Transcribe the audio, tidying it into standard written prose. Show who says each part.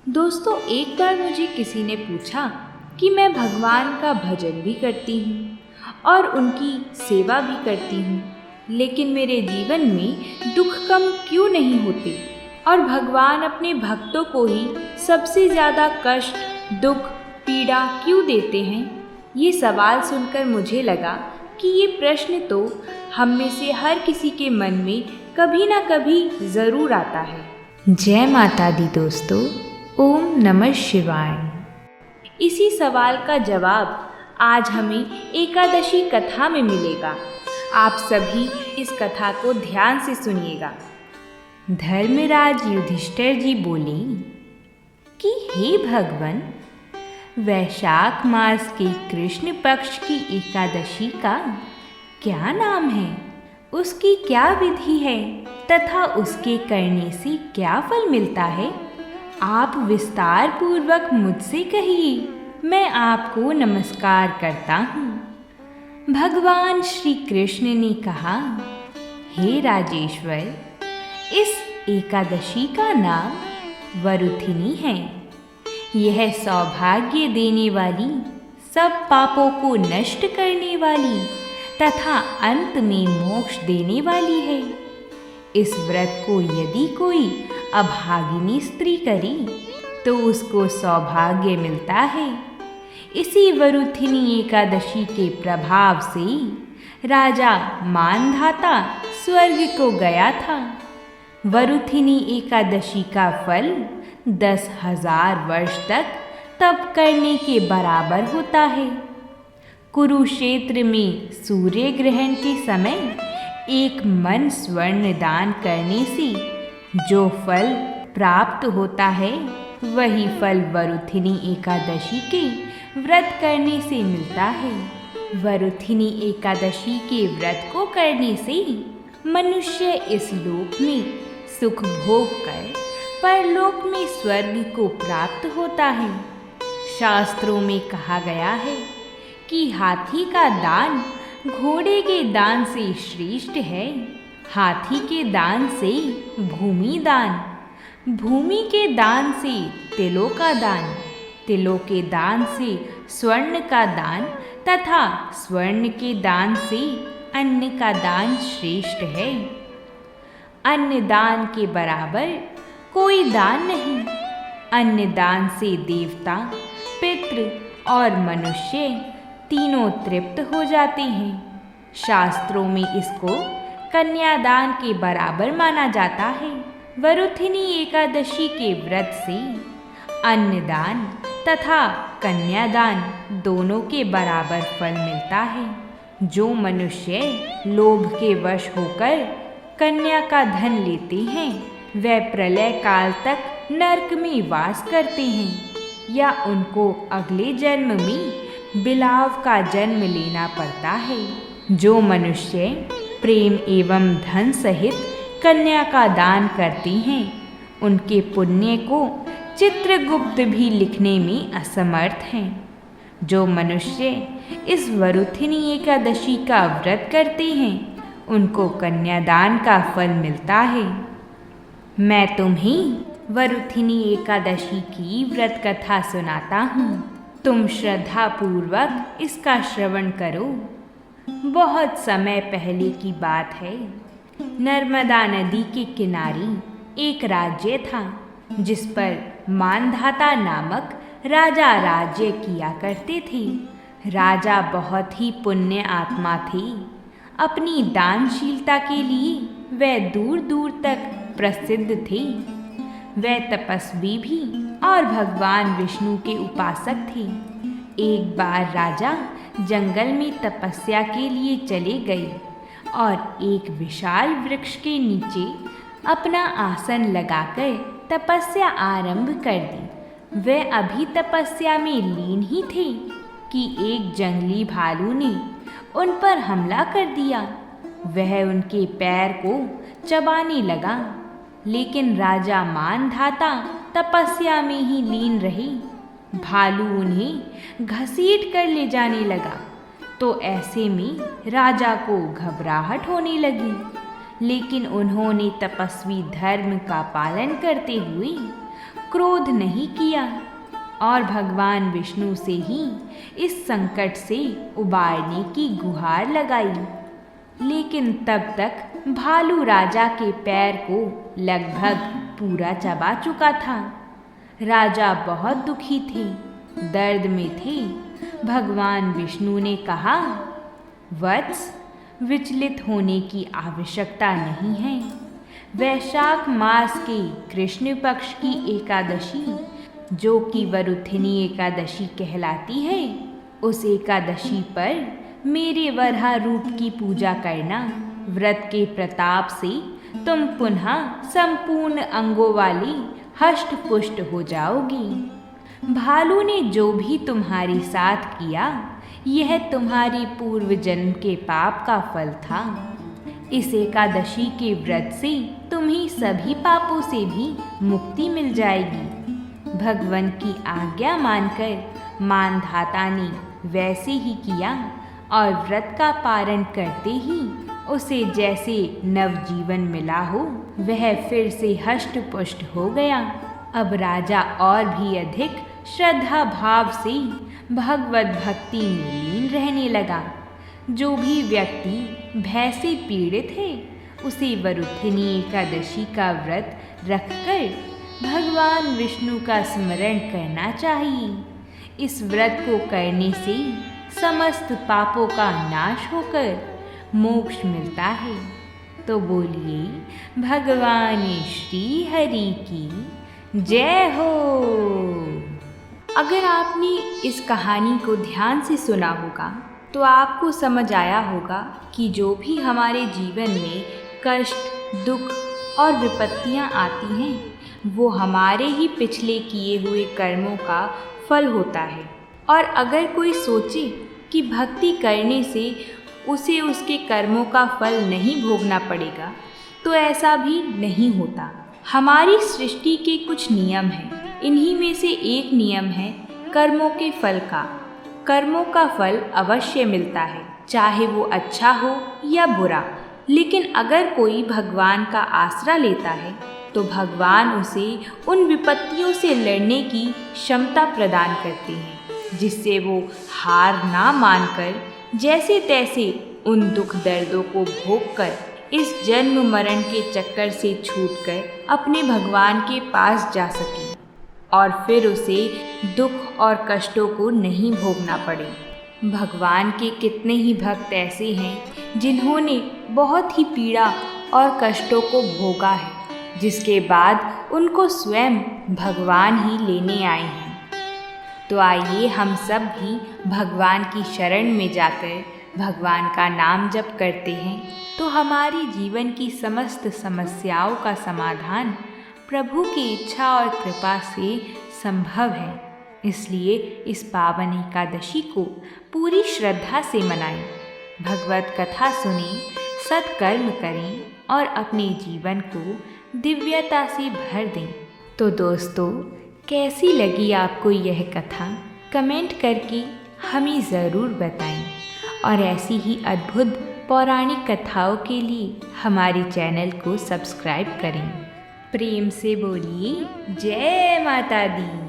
Speaker 1: दोस्तों, एक बार मुझे किसी ने पूछा कि मैं भगवान का भजन भी करती हूँ और उनकी सेवा भी करती हूँ, लेकिन मेरे जीवन में दुख कम क्यों नहीं होते और भगवान अपने भक्तों को ही सबसे ज़्यादा कष्ट, दुख, पीड़ा क्यों देते हैं। ये सवाल सुनकर मुझे लगा कि ये प्रश्न तो हम में से हर किसी के मन में कभी ना कभी ज़रूर आता है। जय माता दी दोस्तों, ओम नमः शिवाय। इसी सवाल का जवाब आज हमें एकादशी कथा में मिलेगा। आप सभी इस कथा को ध्यान से सुनिएगा। धर्मराज युधिष्ठिर जी बोले कि हे भगवान, वैशाख मास के कृष्ण पक्ष की एकादशी का क्या नाम है, उसकी क्या विधि है तथा उसके करने से क्या फल मिलता है, आप विस्तार पूर्वक मुझसे कहिए, मैं आपको नमस्कार करता हूँ। भगवान श्री कृष्ण ने कहा, हे राजेश्वर, इस एकादशी का नाम वरुथिनी है। यह सौभाग्य देने वाली, सब पापों को नष्ट करने वाली तथा अंत में मोक्ष देने वाली है। इस व्रत को यदि कोई अभागिनी स्त्री करे तो उसको सौभाग्य मिलता है। इसी वरुथिनी एकादशी के प्रभाव से राजा मानधाता स्वर्ग को गया था। वरुथिनी एकादशी का फल 10,000 वर्ष तक तप करने के बराबर होता है। कुरुक्षेत्र में सूर्य ग्रहण के समय एक मन स्वर्ण दान करने से जो फल प्राप्त होता है, वही फल वरुथिनी एकादशी के व्रत करने से मिलता है। वरुथिनी एकादशी के व्रत को करने से मनुष्य इस लोक में सुख भोग कर परलोक में स्वर्ग को प्राप्त होता है। शास्त्रों में कहा गया है कि हाथी का दान घोड़े के दान से श्रेष्ठ है। हाथी के दान से भूमि दान, भूमि के दान से तिलों का दान, तिलों के दान से स्वर्ण का दान तथा स्वर्ण के दान से अन्न का दान श्रेष्ठ है। अन्न दान के बराबर कोई दान नहीं। अन्न दान से देवता, पितृ और मनुष्य तीनों तृप्त हो जाते हैं। शास्त्रों में इसको कन्यादान के बराबर माना जाता है। वरुथिनी एकादशी के व्रत से अन्नदान तथा कन्यादान दोनों के बराबर फल मिलता है। जो मनुष्य लोभ के वश होकर कन्या का धन लेते हैं, वे प्रलय काल तक नरक में वास करते हैं या उनको अगले जन्म में बिलाव का जन्म लेना पड़ता है। जो मनुष्य प्रेम एवं धन सहित कन्या का दान करते हैं, उनके पुण्य को चित्रगुप्त भी लिखने में असमर्थ हैं। जो मनुष्य इस वरुथिनी एकादशी का व्रत करते हैं, उनको कन्यादान का फल मिलता है। मैं तुम्हें वरुथिनी एकादशी की व्रत कथा सुनाता हूँ। तुम श्रद्धा पूर्वक इसका श्रवण करो। बहुत समय पहले की बात है। नर्मदा नदी के किनारे एक राज्य था, जिस पर मानधाता नामक राजा राज्य किया करते थे। राजा बहुत ही पुण्य आत्मा थे। अपनी दानशीलता के लिए वे दूर दूर तक प्रसिद्ध थे। वे तपस्वी भी और भगवान विष्णु के उपासक थे। एक बार राजा जंगल में तपस्या के लिए चले गए और एक विशाल वृक्ष के नीचे अपना आसन लगाकर तपस्या आरंभ कर दी। वे अभी तपस्या में लीन ही थे कि एक जंगली भालू ने उन पर हमला कर दिया। वह उनके पैर को चबाने लगा, लेकिन राजा मानधाता तपस्या में ही लीन रहे। भालू उन्हें घसीट कर ले जाने लगा, तो ऐसे में राजा को घबराहट होने लगी। लेकिन उन्होंने तपस्वी धर्म का पालन करते हुए क्रोध नहीं किया और भगवान विष्णु से ही इस संकट से उबारने की गुहार लगाई। लेकिन तब तक भालू राजा के पैर को लगभग पूरा चबा चुका था। राजा बहुत दुखी थे, दर्द में थे। भगवान विष्णु ने कहा, वत्स, विचलित होने की आवश्यकता नहीं है। वैशाख मास के कृष्ण पक्ष की एकादशी, जो कि वरुथिनी एकादशी कहलाती है, उस एकादशी पर मेरे वराह रूप की पूजा करना। व्रत के प्रताप से तुम पुनः संपूर्ण अंगों वाली हष्ट पुष्ट हो जाओगी। भालू ने जो भी तुम्हारे साथ किया, यह तुम्हारी पूर्व जन्म के पाप का फल था। इस एकादशी के व्रत से तुम्हें सभी पापों से भी मुक्ति मिल जाएगी। भगवान की आज्ञा मानकर मानधाता ने वैसे ही किया और व्रत का पारण करते ही उसे जैसे नवजीवन मिला हो, वह फिर से हष्ट पुष्ट हो गया। अब राजा और भी अधिक श्रद्धा भाव से भगवत भक्ति में लीन रहने लगा। जो भी व्यक्ति भय से पीड़ित है, उसे वरुथिनी एकादशी का व्रत रखकर भगवान विष्णु का स्मरण करना चाहिए। इस व्रत को करने से समस्त पापों का नाश होकर मोक्ष मिलता है। तो बोलिए भगवान श्री हरि की जय हो। अगर आपने इस कहानी को ध्यान से सुना होगा तो आपको समझ आया होगा कि जो भी हमारे जीवन में कष्ट, दुख और विपत्तियां आती हैं, वो हमारे ही पिछले किए हुए कर्मों का फल होता है। और अगर कोई सोचे कि भक्ति करने से उसे उसके कर्मों का फल नहीं भोगना पड़ेगा, तो ऐसा भी नहीं होता। हमारी सृष्टि के कुछ नियम हैं। इन्हीं में से एक नियम है कर्मों के फल का। कर्मों का फल अवश्य मिलता है, चाहे वो अच्छा हो या बुरा। लेकिन अगर कोई भगवान का आसरा लेता है तो भगवान उसे उन विपत्तियों से लड़ने की क्षमता प्रदान करते हैं, जिससे वो हार ना मानकर जैसे तैसे उन दुख दर्दों को भोगकर इस जन्म मरण के चक्कर से छूटकर अपने भगवान के पास जा सके और फिर उसे दुख और कष्टों को नहीं भोगना पड़े। भगवान के कितने ही भक्त ऐसे हैं जिन्होंने बहुत ही पीड़ा और कष्टों को भोगा है, जिसके बाद उनको स्वयं भगवान ही लेने आए हैं। तो आइए हम सब भी भगवान की शरण में जाकर भगवान का नाम जप करते हैं, तो हमारी जीवन की समस्त समस्याओं का समाधान प्रभु की इच्छा और कृपा से संभव है। इसलिए इस पावन एकादशी को पूरी श्रद्धा से मनाएं, भगवत कथा सुनें, सत्कर्म करें और अपने जीवन को दिव्यता से भर दें। तो दोस्तों, कैसी लगी आपको यह कथा? कमेंट करके हमें ज़रूर बताएं और ऐसी ही अद्भुत पौराणिक कथाओं के लिए हमारे चैनल को सब्सक्राइब करें। प्रेम से बोलिए जय माता दी।